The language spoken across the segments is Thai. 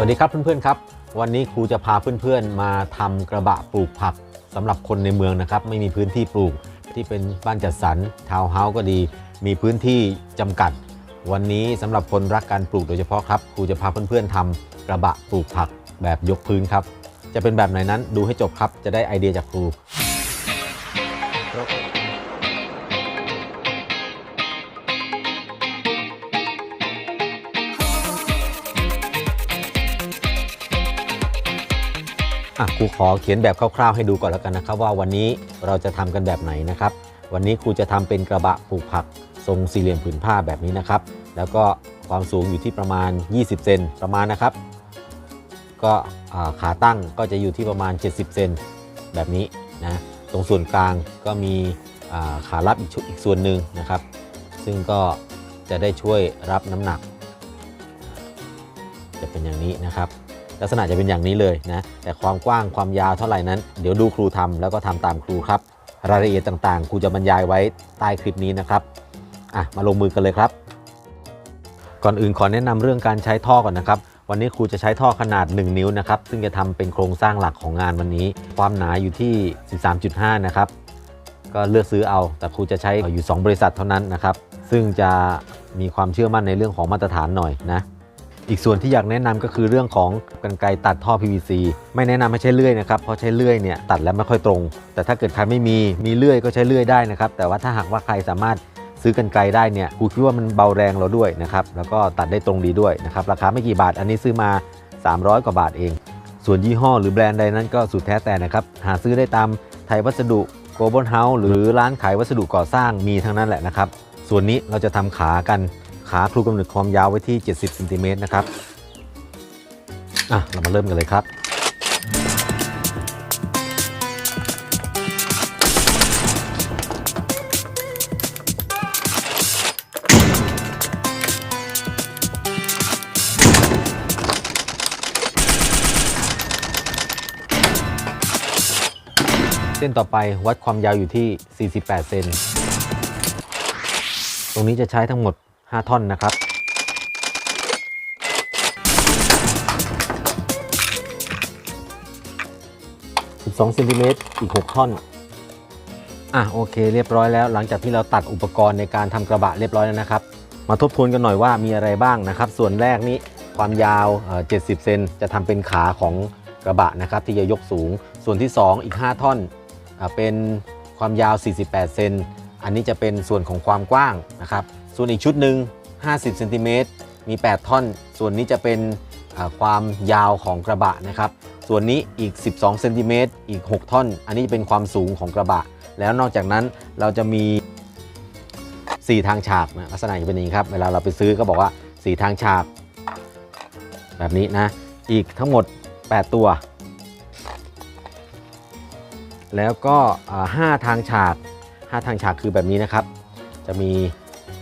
วัสดีครับเพื่อนๆครับวันนี้ครูจะพาเพื่อนๆมาทำกระบะปลูกผักสำหรับคนในเมืองนะครับไม่มีพื้นที่ปลูกที่เป็นบ้านจัดสรรทาวน์เฮาส์ก็ดีมีพื้นที่จำกัดวันนี้สำหรับคนรักการปลูกโดยเฉพาะครับครูจะพาเพื่อนๆทำกระบะปลูกผักแบบยกพื้นครับจะเป็นแบบไหนนั้นดูให้จบครับจะได้ไอเดียจากครูครูขอเขียนแบบคร่าวๆให้ดูก่อนแล้วกันนะครับว่าวันนี้เราจะทำกันแบบไหนนะครับวันนี้ครูจะทำเป็นกระบะปลูกผักทรงสี่เหลี่ยมผืนผ้าแบบนี้นะครับแล้วก็ความสูงอยู่ที่ประมาณ20 เซนประมาณนะครับก็ขาตั้งก็จะอยู่ที่ประมาณ70 เซนแบบนี้นะตรงส่วนกลางก็มีขารับอีกส่วนหนึ่งนะครับซึ่งก็จะได้ช่วยรับน้ำหนักจะเป็นอย่างนี้นะครับลักษณะจะเป็นอย่างนี้เลยนะแต่ความกว้างความยาวเท่าไหร่นั้นเดี๋ยวดูครูทำแล้วก็ทำตามครูครับรายละเอียดต่างๆครูจะบรรยายไว้ใต้คลิปนี้นะครับมาลงมือกันเลยครับก่อนอื่นขอแนะนำเรื่องการใช้ท่อก่อนนะครับวันนี้ครูจะใช้ท่อขนาด1 นิ้วนะครับซึ่งจะทำเป็นโครงสร้างหลักของงานวันนี้ความหนาอยู่ที่ 13.5 นะครับก็เลือกซื้อเอาแต่ครูจะใช้อยู่2 บริษัทเท่านั้นนะครับซึ่งจะมีความเชื่อมั่นในเรื่องของมาตรฐานหน่อยนะอีกส่วนที่อยากแนะนำก็คือเรื่องของกรรไกรตัดท่อ PVC ไม่แนะนำให้ใช้เลื่อยนะครับเพราะใช้เลื่อยเนี่ยตัดแล้วไม่ค่อยตรงแต่ถ้าเกิดใครไม่มีเลื่อยก็ใช้เลื่อยได้นะครับแต่ว่าถ้าหากว่าใครสามารถซื้อกรรไกรได้เนี่ยครูคิดว่ามันเบาแรงเราด้วยนะครับแล้วก็ตัดได้ตรงดีด้วยนะครับราคาไม่กี่บาทอันนี้ซื้อมา300 กว่าบาทเองส่วนยี่ห้อหรือแบรนด์ใดนั้นก็สุดแท้แต่นะครับหาซื้อได้ตามไทยวัสดุ Global House หรือร้านขายวัสดุก่อสร้างมีทั้งนั้นแหละนะครับส่วนนี้เราจะทำขากันขาครูกำหนดความยาวไว้ที่70 เซนติเมตรนะครับเรามาเริ่มกันเลยครับเส้นต่อไปวัดความยาวอยู่ที่48 เซนตรงนี้จะใช้ทั้งหมด5 ท่อนนะครับ12 เซนติเมตรอีก6 ท่อนโอเคเรียบร้อยแล้วหลังจากที่เราตัดอุปกรณ์ในการทำกระบะเรียบร้อยแล้วนะครับมาทบทวนกันหน่อยว่ามีอะไรบ้างนะครับส่วนแรกนี้ความยาว70 เซนจะทำเป็นขาของกระบะนะครับที่จะยกสูงส่วนที่2อีก5 ท่อนเป็นความยาว48 เซนอันนี้จะเป็นส่วนของความกว้างนะครับส่วนอีกชุดหนึ่ง50 เซนติเมตรมี8 ท่อนส่วนนี้จะเป็นความยาวของกระบะนะครับส่วนนี้อีก12 เซนติเมตรอีก6 ท่อนอันนี้เป็นความสูงของกระบะแล้วนอกจากนั้นเราจะมี4 ทางฉากนะลักษณะจะเป็นอย่างนี้ครับเวลาเราไปซื้อก็บอกว่า4 ทางฉากแบบนี้นะอีกทั้งหมด8 ตัวแล้วก็5 ทางฉาก5 ทางฉากคือแบบนี้นะครับจะมี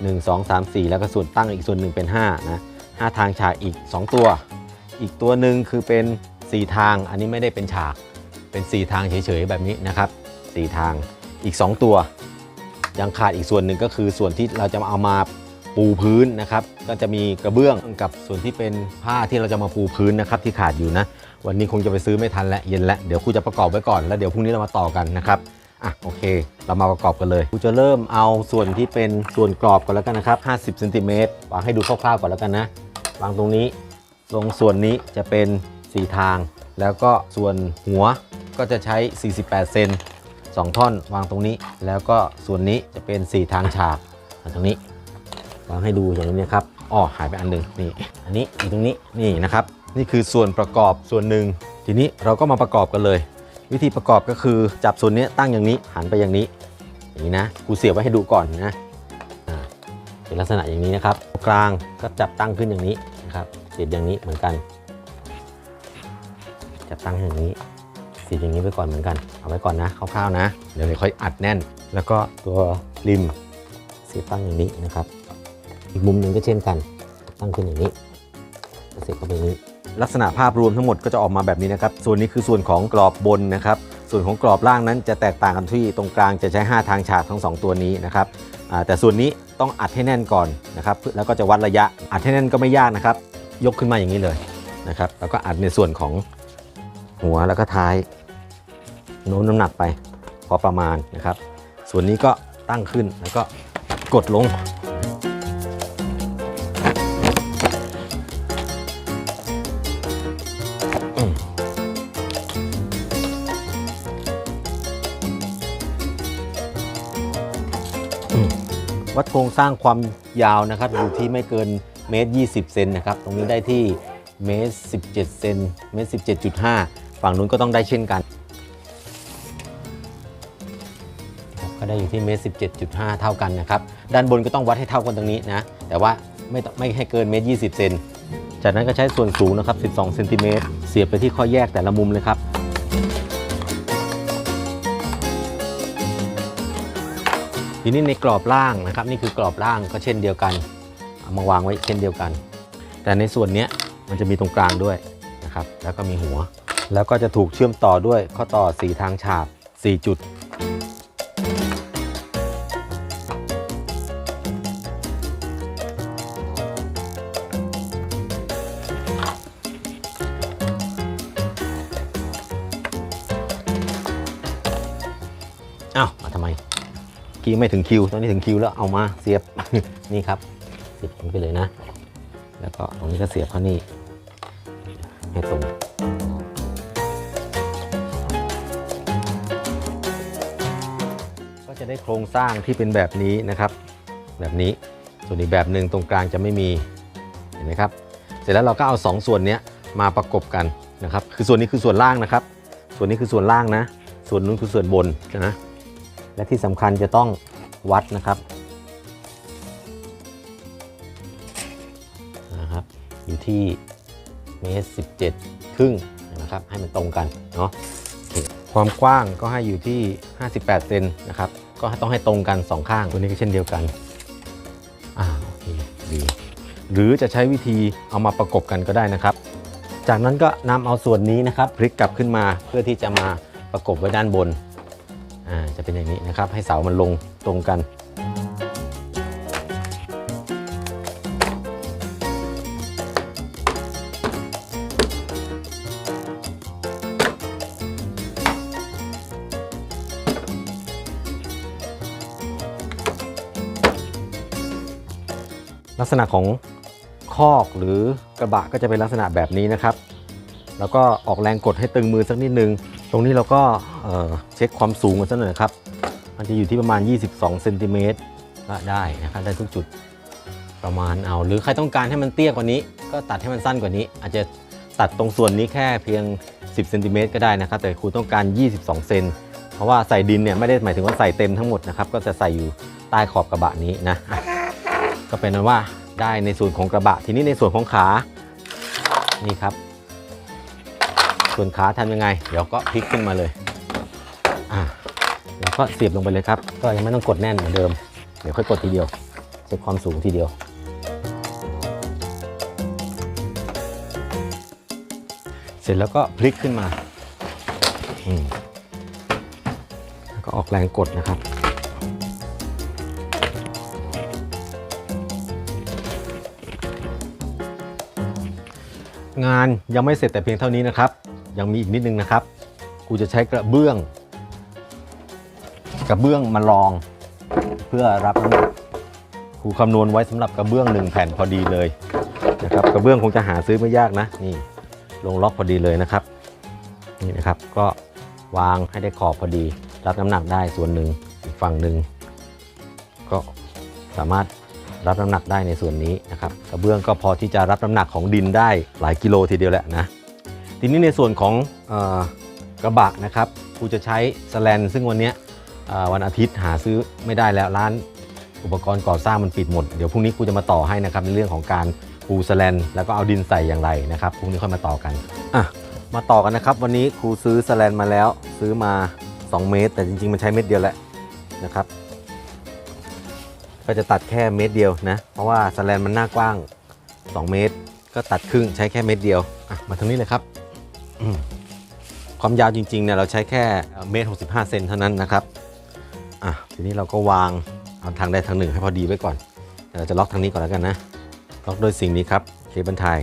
1 2 3 4แล้วก็ส่วนตั้งอีกส่วนหนึ่งเป็น5นะ5 ทางฉากอีก2 ตัวอีกตัวหนึ่งคือเป็น4 ทางอันนี้ไม่ได้เป็นฉากเป็น4 ทางเฉยๆแบบนี้นะครับ4 ทางอีก2 ตัวยังขาดอีกส่วนหนึ่งก็คือส่วนที่เราจะเอามาปูพื้นนะครับก็จะมีกระเบื้องกับส่วนที่เป็นผ้าที่เราจะมาปูพื้นนะครับที่ขาดอยู่นะวันนี้คงจะไปซื้อไม่ทันและเย็นแล้วเดี๋ยวครูจะประกอบไว้ก่อนแล้วเดี๋ยวพรุ่งนี้เรามาต่อกันนะครับโอเคเรามาประกอบกันเลยครูจะเริ่มเอาส่วนที่เป็นส่วนกรอบก่อนแล้วกันนะครับ50 เซนติเมตรวางให้ดูคร่าวๆก่อนแล้วกันนะวางตรงนี้ตรงส่วนนี้จะเป็น4 ทางแล้วก็ส่วนหัวก็จะใช้48 เซน2 ท่อนวางตรงนี้แล้วก็ส่วนนี้จะเป็น4 ทางฉากตรงนี้วางให้ดูอย่างนี้นะครับหายไปอันหนึ่งนี่อันนี้อยู่ตรงนี้นี่นะครับนี่คือส่วนประกอบส่วนหนึ่งทีนี้เราก็มาประกอบกันเลยวิธีประกอบก็คือจับส่วนนี้ตั้งอย่างนี้หันไปอย่างนี้นะกูเสียบไว้ให้ดูก่อนนะเป็นลักษณะอย่างนี้นะครับกลางก็จับตั้งขึ้นอย่างนี้นะครับเสียบอย่างนี้เหมือนกันจับตั้งอย่างนี้เสียบอย่างนี้ไว้ก่อนเหมือนกันเอาไว้ก่อนนะคร่าวๆนะเดี๋ยวค่อยอัดแน่นแล้วก็ตัวริมเสียบตั้งอย่างนี้นะครับอีกมุมหนึ่งก็เช่นกันตั้งขึ้นอย่างนี้เสียบเข้าไปอย่างนี้ลักษณะภาพรวมทั้งหมดก็จะออกมาแบบนี้นะครับส่วนนี้คือส่วนของกรอบบนนะครับส่วนของกรอบล่างนั้นจะแตกต่างกันที่ตรงกลางจะใช้5 ทางฉากทั้ง2 ตัวนี้นะครับแต่ส่วนนี้ต้องอัดให้แน่นก่อนนะครับแล้วก็จะวัดระยะอัดให้แน่นก็ไม่ยากนะครับยกขึ้นมาอย่างนี้เลย นะครับแล้วก็อัดในส่วนของหัวแล้วก็ท้ายโน้มน้ำหนักไปพอประมาณนะครับส่วนนี้ก็ตั้งขึ้นแล้วก็กดลงวัดโครงสร้างความยาวนะครับอยู่ที่ไม่เกินเมตร20 เซนนะครับตรงนี้ได้ที่เมตร17 เซนเมตร17.5 ฝั่งนู้นก็ต้องได้เช่นกันก็ได้อยู่ที่เมตร17.5 เท่ากันนะครับด้านบนก็ต้องวัดให้เท่ากันตรงนี้นะแต่ว่าไม่ให้เกินเมตร20 เซนจากนั้นก็ใช้ส่วนสูงนะครับ12 เซนติเมตรเสียบไปที่ข้อแยกแต่ละมุมเลยครับทีนี้ในกรอบล่างนะครับนี่คือกรอบล่างก็เช่นเดียวกันเอามาวางไว้เช่นเดียวกันแต่ในส่วนนี้มันจะมีตรงกลางด้วยนะครับแล้วก็มีหัวแล้วก็จะถูกเชื่อมต่อด้วยข้อต่อ4ทางฉาก4จุดอ้าวมาทำไมกี้ไม่ถึงคิวตอนนี้ถึงคิวแล้วเอามาเสียบ นี่ครับเสียบไปเลยนะแล้วก็ตรงนี้ก็เสียบเข้านี่ให้ตรงก็จะได้โครงสร้างที่เป็นแบบนี้นะครับแบบนี้ส่วนอีกแบบหนึ่งตรงกลางจะไม่มีเห็นไหมครับเสร็จแล้วเราก็เอา2ส่วนนี้มาประกบกันนะครับคือส่วนนี้คือส่วนล่างนะครับส่วนนี้คือส่วนล่างนะส่วนนู้นคือส่วนบนนะและที่สำคัญจะต้องวัดนะครับอยู่ที่เมตร17 ครึ่งนะครับให้มันตรงกันเนาะความกว้างก็ให้อยู่ที่58 เซนนะครับก็ต้องให้ตรงกัน2ข้างตัวนี้ก็เช่นเดียวกันโอเคดีหรือจะใช้วิธีเอามาประกบกันก็ได้นะครับจากนั้นก็นำเอาส่วนนี้นะครับพลิกกลับขึ้นมาเพื่อที่จะมาประกบไว้ด้านบนจะเป็นอย่างนี้นะครับให้เสามันลงตรงกันลักษณะของคอกหรือกระบะก็จะเป็นลักษณะแบบนี้นะครับแล้วก็ออกแรงกดให้ตึงมือสักนิดนึงตรงนี้เราก็เช็คความสูงกันสักหน่อยครับมันจะอยู่ที่ประมาณ22 เซนติเมตรก็ได้นะครับได้ทุกจุดประมาณเอาหรือใครต้องการให้มันเตี้ยกว่านี้ก็ตัดให้มันสั้นกว่านี้อาจจะตัดตรงส่วนนี้แค่เพียง10 เซนติเมตรก็ได้นะครับแต่ครูต้องการ22 เซนเพราะว่าใส่ดินเนี่ยไม่ได้หมายถึงว่าใส่เต็มทั้งหมดนะครับก็จะใส่อยู่ใต้ขอบกระบะนี้นะก็เป็นนั้นว่าได้ในส่วนของกระบะทีนี้ในส่วนของขานี่ครับส่วนขาทำยังไงเดี๋ยวก็พลิกขึ้นมาเลยแล้วก็เสียบลงไปเลยครับก็ยังไม่ต้องกดแน่นเหมือนเดิมเดี๋ยวค่อยกดทีเดียวเช็คความสูงทีเดียวเสร็จแล้วก็พลิกขึ้นมาแล้วก็ออกแรงกดนะครับงานยังไม่เสร็จแต่เพียงเท่านี้นะครับยังมีอีกนิดนึงนะครับกูจะใช้กระเบื้องมาลองเพื่อรับน้ำหนักครูคำนวณไว้สำหรับกระเบื้อง1 แผ่นพอดีเลยนะครับกระเบื้องคงจะหาซื้อไม่ยากนะนี่ลงล็อกพอดีเลยนะครับนี่นะครับก็วางให้ได้ขอบพอดีรับน้ำหนักได้ส่วนหนึ่งอีกฝั่งหนึ่งก็สามารถรับน้ำหนักได้ในส่วนนี้นะครับกระเบื้องก็พอที่จะรับน้ำหนักของดินได้หลายกิโลทีเดียวแหละนะทีนี้ในส่วนของกระบะนะครับครูจะใช้สแลนซึ่งวันนี้วันอาทิตย์หาซื้อไม่ได้แล้วร้านอุปกรณ์ก่อสร้างมันปิดหมดเดี๋ยวพรุ่งนี้ครูจะมาต่อให้นะครับในเรื่องของการปูสแลนแล้วก็เอาดินใส่อย่างไรนะครับพรุ่งนี้ค่อยมาต่อกันมาต่อกันนะครับวันนี้ครูซื้อสแลนมาแล้วซื้อมา2 เมตรแต่จริงๆมันใช้เม็ดเดียวแหละนะครับก็จะตัดแค่เมตรเดียวนะเพราะว่าสแลนมันหน้ากว้าง2 เมตรก็ตัดครึ่งใช้แค่เมตรเดียวมาทางนี้เลยครับความยาวจริงๆเนี่ยเราใช้แค่เมตร65 เซนเท่านั้นนะครับทีนี้เราก็วางเอาทางใดทางหนึ่งให้พอดีไว้ก่อนเราจะล็อกทางนี้ก่อนแล้วกันนะล็อกด้วยสิ่งนี้ครับเคเบิลไทย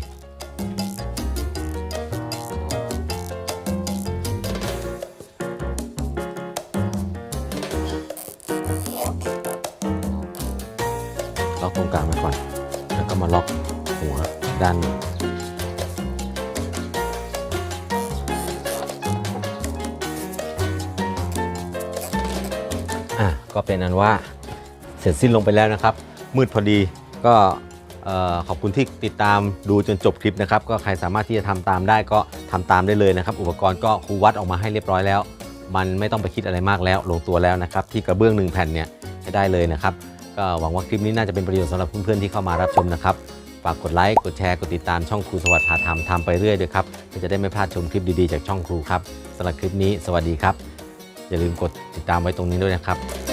ตรงกลางไว้ก่อนแล้วก็มาล็อกหัวด้านก็เป็นอันว่าเสร็จสิ้นลงไปแล้วนะครับมืดพอดีก็ขอบคุณที่ติดตามดูจนจบคลิปนะครับก็ใครสามารถที่จะทำตามได้ก็ทำตามได้เลยนะครับอุปกรณ์ก็ครูวัดออกมาให้เรียบร้อยแล้วมันไม่ต้องไปคิดอะไรมากแล้วลงตัวแล้วนะครับที่กระเบื้อง1แผ่นเนี่ยให้ได้เลยนะครับก็หวังว่าคลิปนี้น่าจะเป็นประโยชน์สำหรับเพื่อนๆที่เข้ามารับชมนะครับฝากกดไลค์กดแชร์กดติดตามช่องครูสวัสดิ์พาทำไปเรื่อยด้วยครับจะได้ไม่พลาดชมคลิปดีๆจากช่องครูครับสำหรับคลิปนี้สวัสดีครับอย่าลืมกดติดตามไว้ตรงนี้ด้วยนะครับ